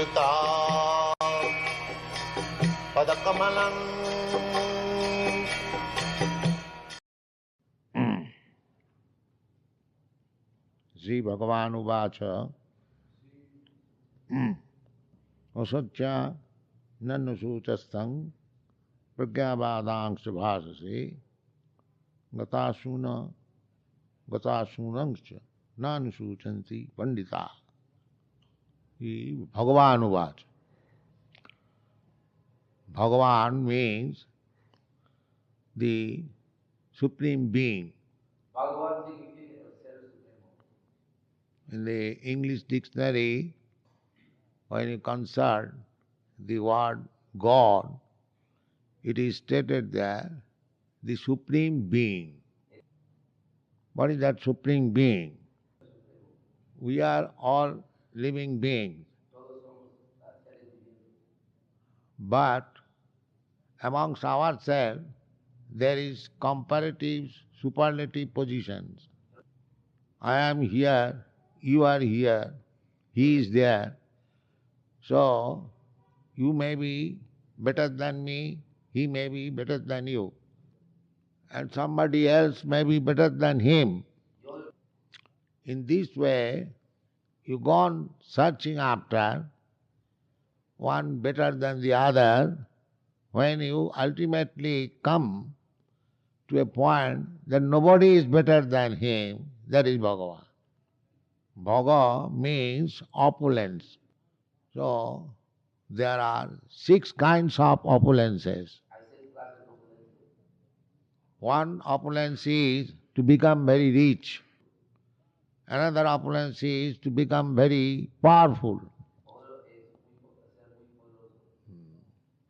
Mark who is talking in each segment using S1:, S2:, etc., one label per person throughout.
S1: Achyuta Padakamalam. Sri Bhagavan Uvacha Asatya Nanusutastang Pragyavadangsha Bhasase Gatasuna Gatasunangcha Nanusuchanti Pandita. Bhagavan Uvacha. Bhagavan means the Supreme Being. In the English dictionary, when you consult the word God, it is stated there, the Supreme Being. What is that Supreme Being? We are all living beings. But amongst ourselves, there is comparative, superlative positions. I am here, you are here, he is there. So, you may be better than me, he may be better than you. And somebody else may be better than him. In this way, you go on searching after one better than the other, when you ultimately come to a point that nobody is better than him, that is Bhagavan. Bhaga means opulence. So, there are 6 kinds of opulences. One opulence is to become very rich. Another opulence is to become very powerful.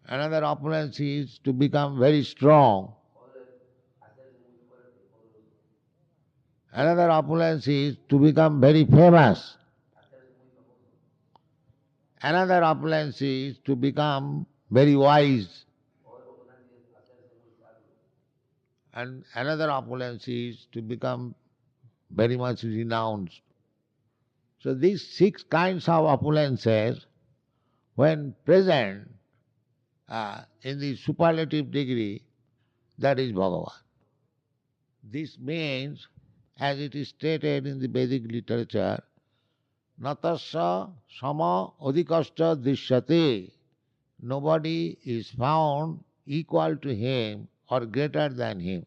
S1: Another opulence is to become very strong. Another opulence is to become very famous. Another opulence is to become very wise. And another opulence is to become very much renounced. So these 6 kinds of opulences, when present in the superlative degree, that is Bhagavan. This means, as it is stated in the Vedic literature, Natasya sama adhikascha dishyate. Nobody is found equal to him or greater than him.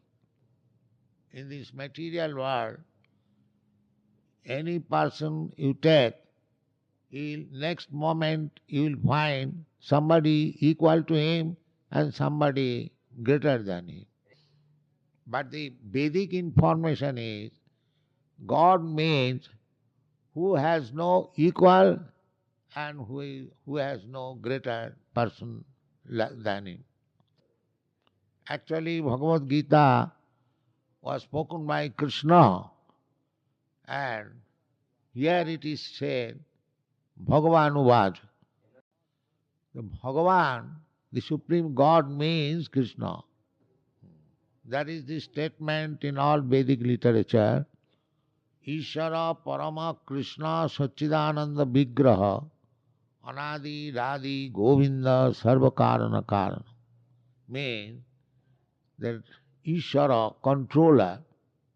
S1: In this material world, any person you take, next moment you will find somebody equal to him and somebody greater than him. But the Vedic information is, God means who has no equal and who has no greater person than him. Actually, Bhagavad Gita was spoken by Krishna, and here it is said, Bhagavan Uvacha. The Bhagavan, the Supreme God, means Krishna. That is the statement in all Vedic literature. Ishara Parama Krishna Sachidananda Vigraha Anadi Radhi Govinda Sarva Karana Karana. Means that Ishara, controller,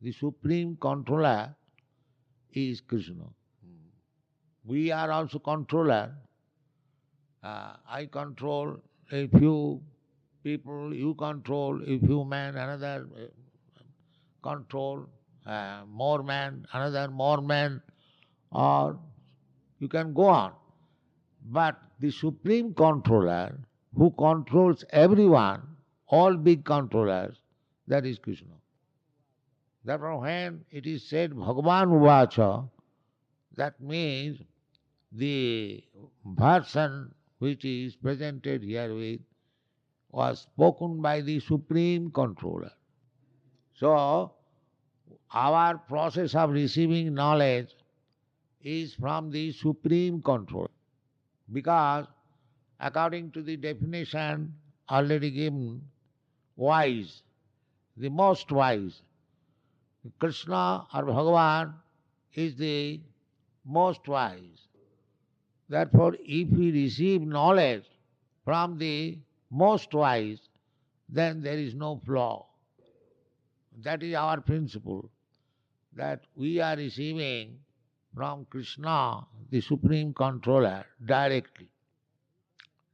S1: the supreme controller is Krishna. We are also controller. I control a few people, you control a few men, another control more men, another more men, or you can go on. But the supreme controller who controls everyone, all big controllers, that is Krishna. Therefore, when it is said Bhagavan Uvacha, that means the version which is presented herewith was spoken by the Supreme Controller. So, our process of receiving knowledge is from the Supreme Controller. Because, according to the definition already given, wise, the most wise, Krishna or Bhagavan is the most wise. Therefore, if we receive knowledge from the most wise, then there is no flaw. That is our principle, that we are receiving from Krishna, the Supreme Controller, directly.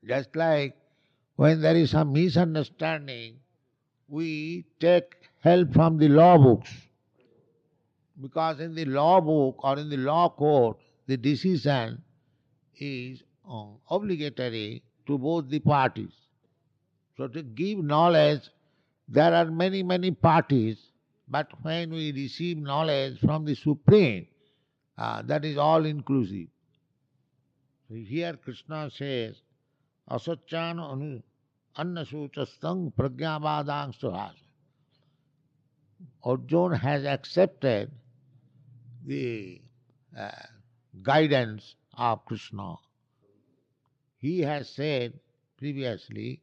S1: Just like when there is some misunderstanding, we take help from the law books. Because in the law book or in the law court, the decision is obligatory to both the parties. So to give knowledge, there are many, many parties, but when we receive knowledge from the Supreme, that is all inclusive. So here Krishna says, asachan annasuchastang pragyavadang suhas. Arjuna has accepted the uh, guidance of Krishna. He has said previously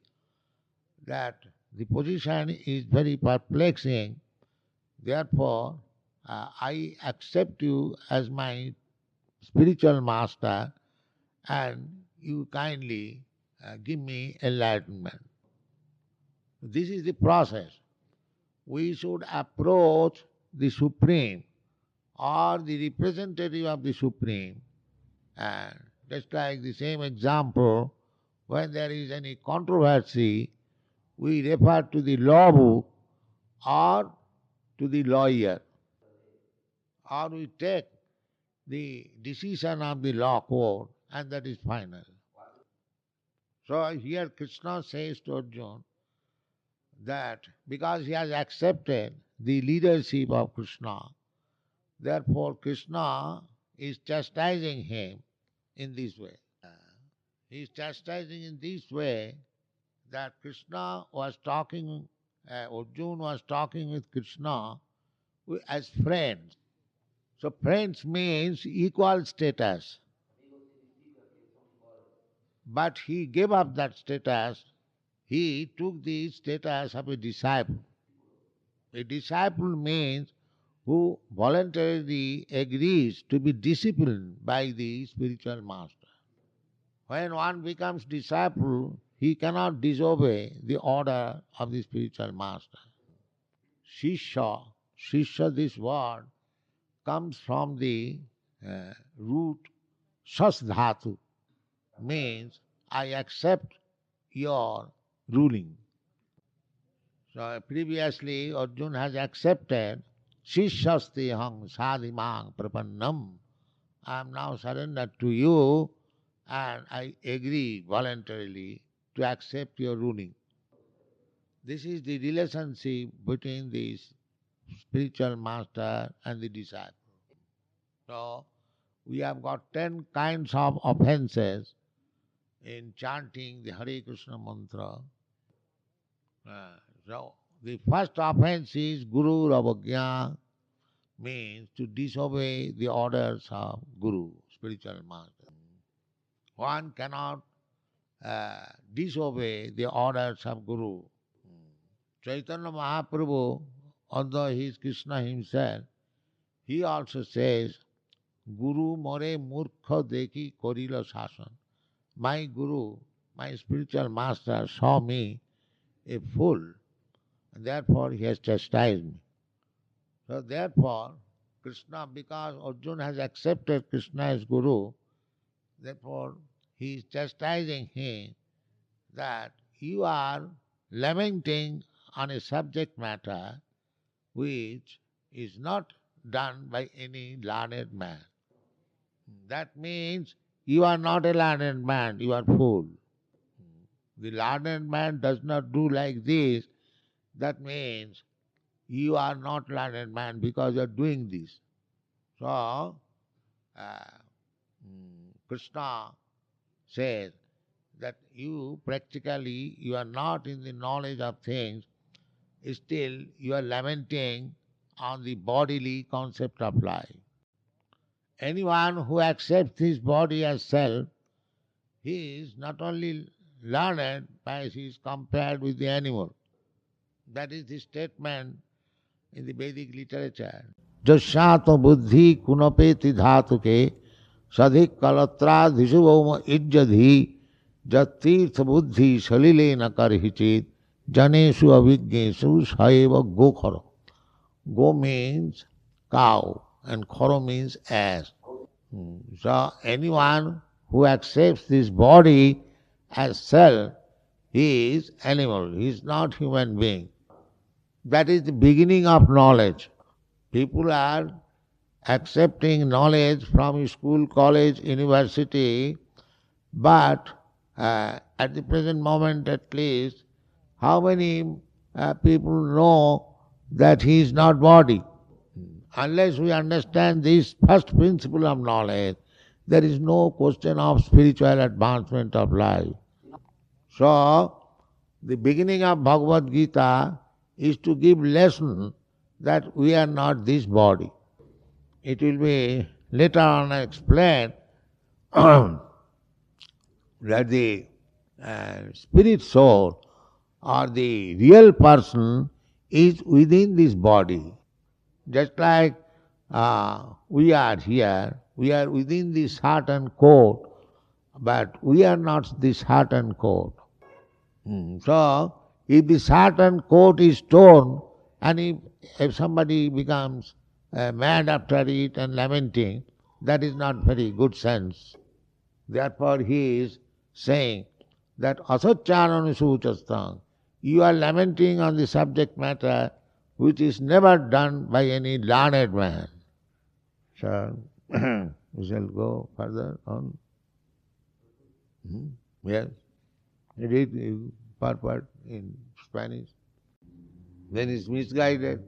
S1: that the position is very perplexing, therefore I accept you as my spiritual master and you kindly give me enlightenment. This is the process. We should approach the Supreme or the representative of the Supreme, and just like the same example, when there is any controversy, we refer to the law book or to the lawyer, or we take the decision of the law court, and that is final. So here Krishna says to Arjuna that because he has accepted the leadership of Krishna, therefore Krishna is chastising him in this way. He is chastising in this way that Krishna was talking, Arjuna was talking with Krishna as friends. So friends means equal status. But he gave up that status. He took the status of a disciple. A disciple means who voluntarily agrees to be disciplined by the spiritual master. When one becomes disciple, he cannot disobey the order of the spiritual master. Shishya, this word comes from the root shas dhatu, means I accept your ruling. So previously Arjuna has accepted Shishyasti hang sadhimang prapannam. I am now surrendered to you and I agree voluntarily to accept your ruling. This is the relationship between the spiritual master and the disciple. So we have got 10 kinds of offenses in chanting the Hare Krishna mantra. So the first offense is Guru Avagya, means to disobey the orders of Guru, spiritual master. One cannot disobey the orders of Guru. Chaitanya Mahaprabhu, although he is Krishna himself, he also says, Guru more murkha dekhi korila sasan. My Guru, my spiritual master saw me a fool, and therefore he has chastised me. So therefore, Krishna, because Arjuna has accepted Krishna as Guru, therefore he is chastising him that you are lamenting on a subject matter which is not done by any learned man. That means you are not a learned man, you are fool. The learned man does not do like this. That means you are not learned man because you are doing this. So, Krishna says that you practically, you are not in the knowledge of things, still you are lamenting on the bodily concept of life. Anyone who accepts his body as self, he is not only learned, but he is compared with the animal. That is the statement in the Vedic literature. Jasyato buddhi kunapeti dhatuke Sadhik kalatra dhisubhoma ijjadhi jatirtha buddhi salile nakarhichit janeshu avijneshu saeva gokhara. Go means cow and khara means ass. So anyone who accepts this body as self, he is animal, he is not human being. That is the beginning of knowledge. People are accepting knowledge from school, college, university, but at the present moment at least, how many people know that he is not body? Unless we understand this first principle of knowledge, there is no question of spiritual advancement of life. So, the beginning of Bhagavad Gita is to give lesson that we are not this body. It will be later on explained that the spirit soul or the real person is within this body. Just like we are here, we are within this heart and coat, but we are not this heart and coat. So, if this heart and coat is torn, and if somebody becomes mad after it and lamenting, that is not very good sense. Therefore he is saying that asaccharanusūchastang, you are lamenting on the subject matter which is never done by any learned man. So, we shall go further on. Yes? Read part in Spanish. Then it's misguided.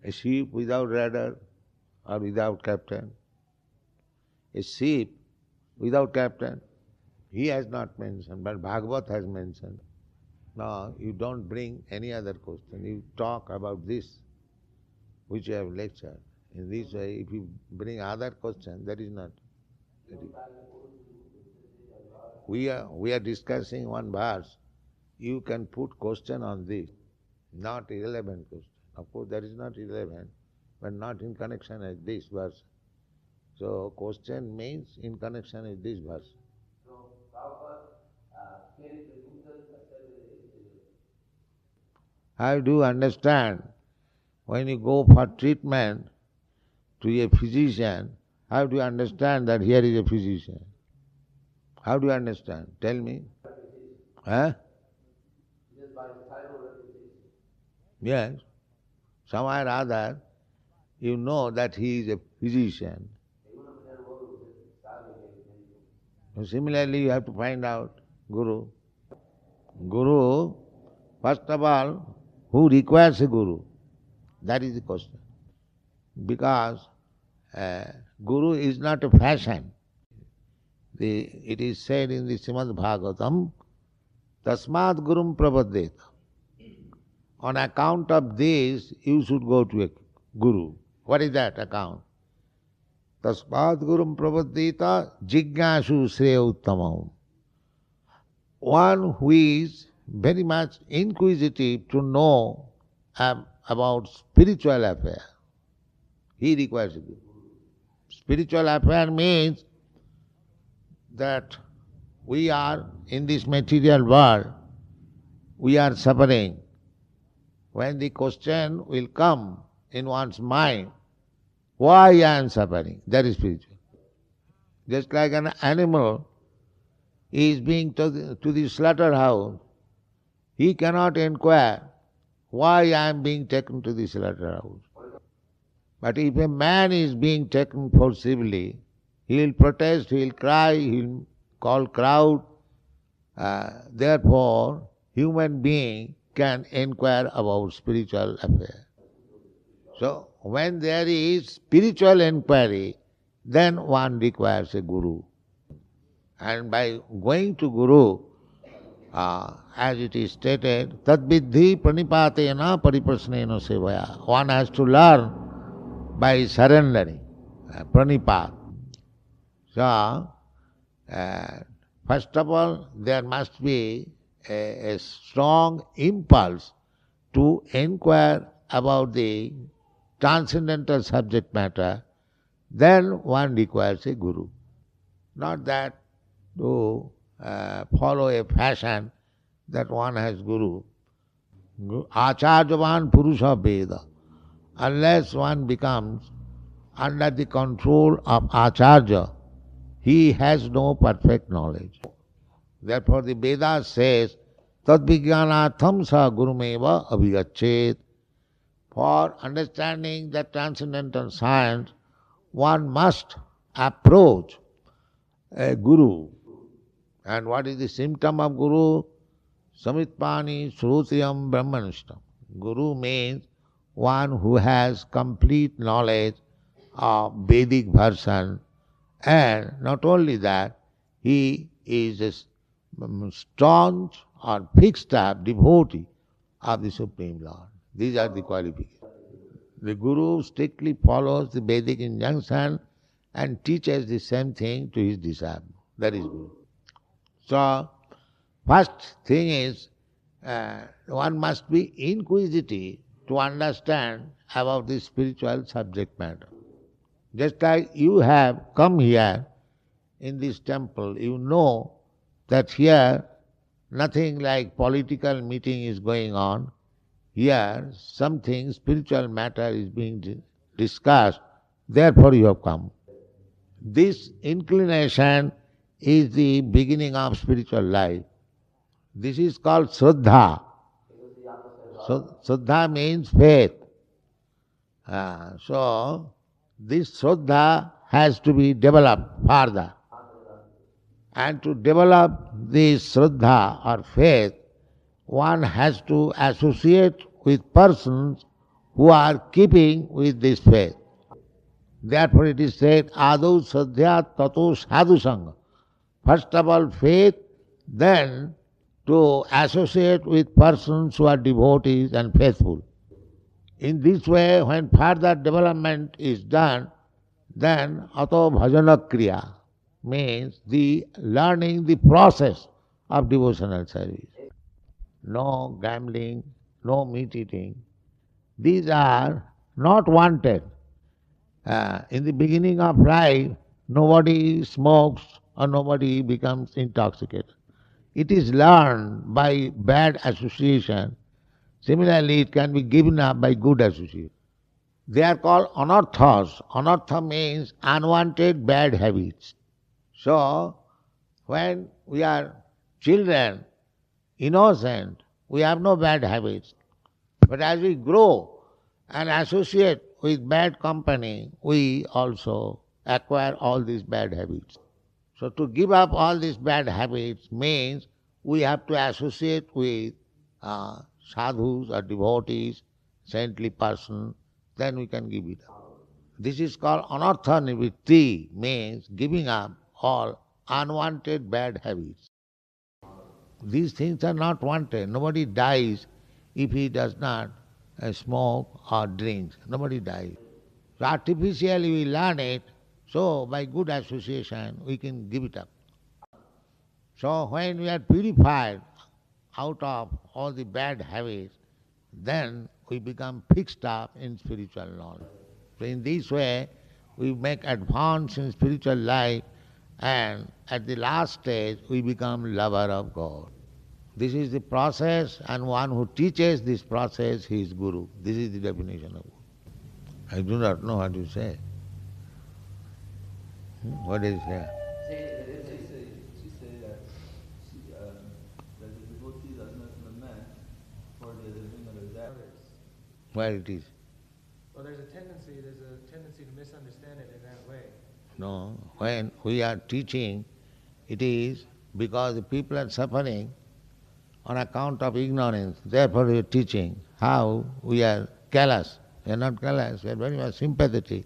S1: A ship without rudder or without captain. A ship without captain, he has not mentioned, but Bhagavat has mentioned. No, you don't bring any other question. You talk about this, which you have lectured. In this way, if you bring other question, that is not. We are discussing one verse. You can put question on this, not irrelevant question. Of course, that is not irrelevant, but not in connection with this verse. So, question means in connection with this verse. How do you understand when you go for treatment to a physician, how do you understand that here is a physician? How do you understand? Tell me. Huh? Yes. Somewhere or other, you know that he is a physician. Similarly, you have to find out Guru. Guru, first of all, who requires a Guru? That is the question. Because Guru is not a fashion. It is said in the Srimad Bhagavatam, Tasmad Gurum Prapaddeta. On account of this, you should go to a Guru. What is that account? Tasmad Gurum Prapaddeta Jignashu Shreya Uttamam. One who is very much inquisitive to know about spiritual affair, he requires a Guru. Spiritual affair means that we are in this material world, we are suffering. When the question will come in one's mind, why I am suffering? That is spiritual. Just like an animal is being to the slaughterhouse, he cannot inquire why I am being taken to the slaughterhouse. But if a man is being taken forcibly, he will protest, he will cry, he will call crowd. Therefore, human being can inquire about spiritual affair. So, when there is spiritual inquiry, then one requires a Guru. And by going to Guru, as it is stated, tadviddhi pranipatena pariprasnena sevaya. One has to learn by surrendering, pranipat. So, first of all, there must be a strong impulse to inquire about the transcendental subject matter, then one requires a guru. Not that to follow a fashion that one has guru. Acharyavan purusha veda. Unless one becomes under the control of Acharya, he has no perfect knowledge. Therefore the Veda says, Tadvijnanatham sa gurumeva abhigachet. For understanding the transcendental science, one must approach a guru. And what is the symptom of guru? Samitpani shrutiyam brahmanishtam. Guru means one who has complete knowledge of Vedic version, and not only that, he is a staunch or fixed up devotee of the Supreme Lord. These are the qualifications. The Guru strictly follows the Vedic injunction and teaches the same thing to his disciple. That is Guru. So, first thing is, one must be inquisitive to understand about the spiritual subject matter. Just like you have come here in this temple, you know that here nothing like political meeting is going on. Here something spiritual matter is being discussed, therefore you have come. This inclination is the beginning of spiritual life. This is called Shraddha. So, Shraddha means faith. So, this Shraddha has to be developed further. And to develop this Shraddha or faith, one has to associate with persons who are keeping with this faith. Therefore it is said, Adu Shraddha Tato Sadhu Sangha. First of all faith, then to associate with persons who are devotees and faithful. In this way, when further development is done, then Ato Bhajana Kriya means the learning the process of devotional service. No gambling, no meat eating. These are not wanted. In the beginning of life, nobody smokes or nobody becomes intoxicated. It is learned by bad association. Similarly, it can be given up by good association. They are called anarthas. Anartha means unwanted bad habits. So, when we are children, innocent, we have no bad habits. But as we grow and associate with bad company, we also acquire all these bad habits. So to give up all these bad habits means we have to associate with sadhus or devotees, saintly person, then we can give it up. This is called anartha nivritti, means giving up all unwanted bad habits. These things are not wanted. Nobody dies if he does not smoke or drink. Nobody dies. So artificially we learn it, so by good association we can give it up. So when we are purified out of all the bad habits, then we become fixed up in spiritual knowledge. So in this way we make advance in spiritual life, and at the last stage we become lover of God. This is the process, and one who teaches this process, he is Guru. This is the definition of Guru. I do not know what to say. What is here?
S2: She said that the devotee does not lament for the living of the others.
S1: Where it is?
S3: Well, there's a tendency to misunderstand it in that way.
S1: No, when we are teaching, it is because the people are suffering on account of ignorance. Therefore we are teaching how we are callous. We are not callous, we are very much sympathetic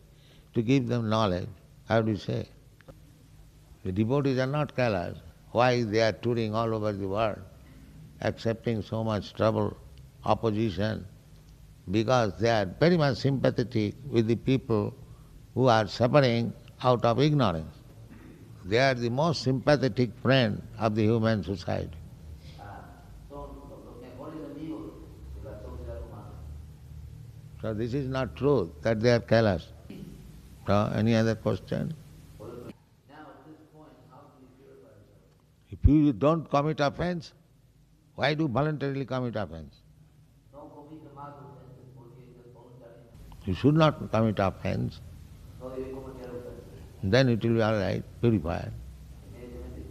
S1: to give them knowledge. How do you say? The devotees are not callous. Why they are touring all over the world, accepting so much trouble, opposition? Because they are very much sympathetic with the people who are suffering out of ignorance. They are the most sympathetic friend of the human society. So this is not true that they are callous. Any other question?
S2: Now at this point, how do we purify ourselves?
S1: If you don't commit offense, why do you voluntarily commit offense?
S2: No comita más ofensas porque es voluntario.
S1: You should not commit offense.
S2: No debe cometer ofensas.
S1: Then it will be all right, purified.
S2: Inmediatamente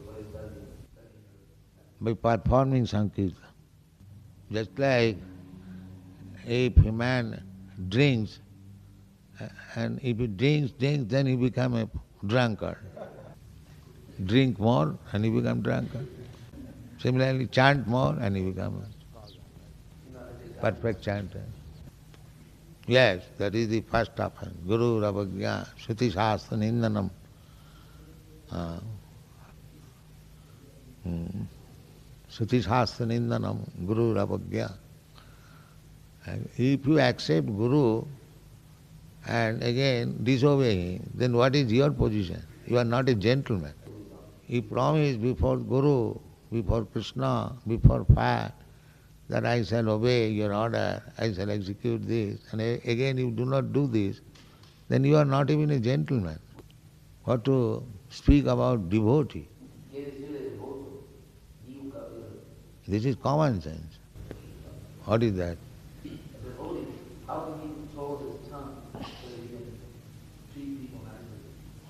S2: puede estar bien.
S1: By performing Sankirtan. Just like if a man drinks, and if he drinks, then he become a drunkard. Drink more and he become drunkard. Similarly, chant more and he become a perfect chanter. Yes, that is the first offense. Guru Ravagya Shruti Shastra Nindanam. Shruti Shastra Nindanam, Guru Ravagya. And if you accept Guru and again disobey him, then what is your position? You are not a gentleman. He promised before Guru, before Krishna, before fire, that I shall obey your order, I shall execute this, and again you do not do this, then you are not even a gentleman. What to speak about devotee? This is common sense. What is that?
S2: How can he control his tongue so that he can treat people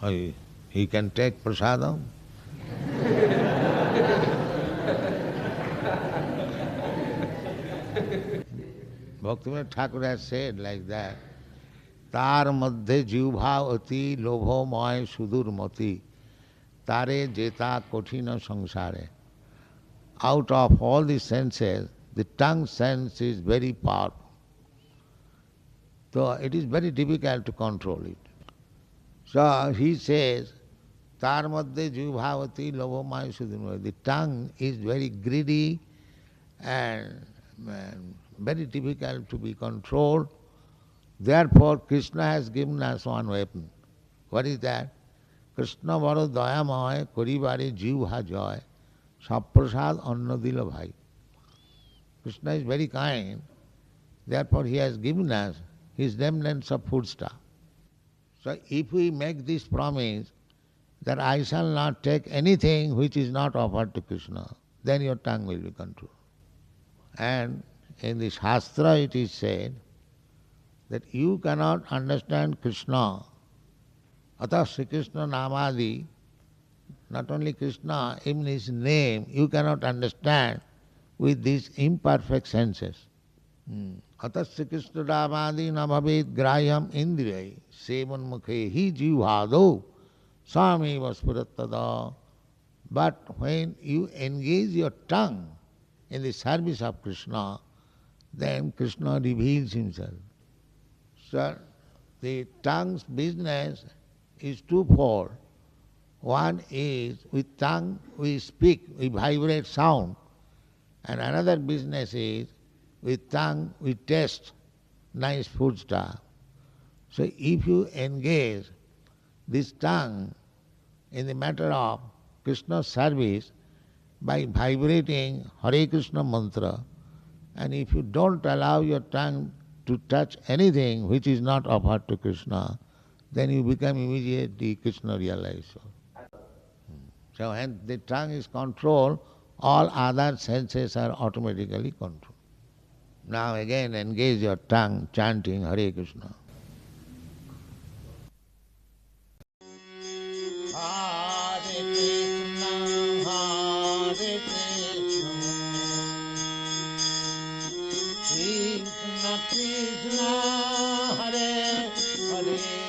S2: nicely?
S1: He can take prasadam. Bhaktivedanta Thakur has said like that, Tar madhe jivbhavati lobho moy sudur mati, tare jeta kothina sangsare. Out of all the senses, the tongue sense is very powerful. So it is very difficult to control it. So he says, Tar madhe jivbhavati lobho moy sudur mati. The tongue is very greedy and very difficult to be controlled. Therefore, Krishna has given us one weapon. What is that? Krishna baro dayamoy koribare jivha joy saprasad anna dila bhai. Krishna is very kind. Therefore, he has given us his remnants of food stuff. So if we make this promise that I shall not take anything which is not offered to Krishna, then your tongue will be controlled. And in the Shastra it is said that you cannot understand Krishna, Atha Sri Krishna Namadi, not only Krishna, even his name, you cannot understand with these imperfect senses. Atha Sri Krishna Namadi nabhavet grayam indriyai sevan mukhe hi jivhado sami vaspuratada. But when you engage your tongue in the service of Krishna, then Krishna reveals himself. So the tongue's business is twofold. One is with tongue we speak, we vibrate sound. And another business is with tongue we taste nice food stuff. So if you engage this tongue in the matter of Krishna's service by vibrating Hare Krishna mantra, and if you don't allow your tongue to touch anything which is not offered to Krishna, then you become immediately Krishna realizer. So when the tongue is controlled, all other senses are automatically controlled. Now again engage your tongue chanting Hare Krishna. Hare Krishna, Hare Krishna, Krishna Krishna, Hare Hare.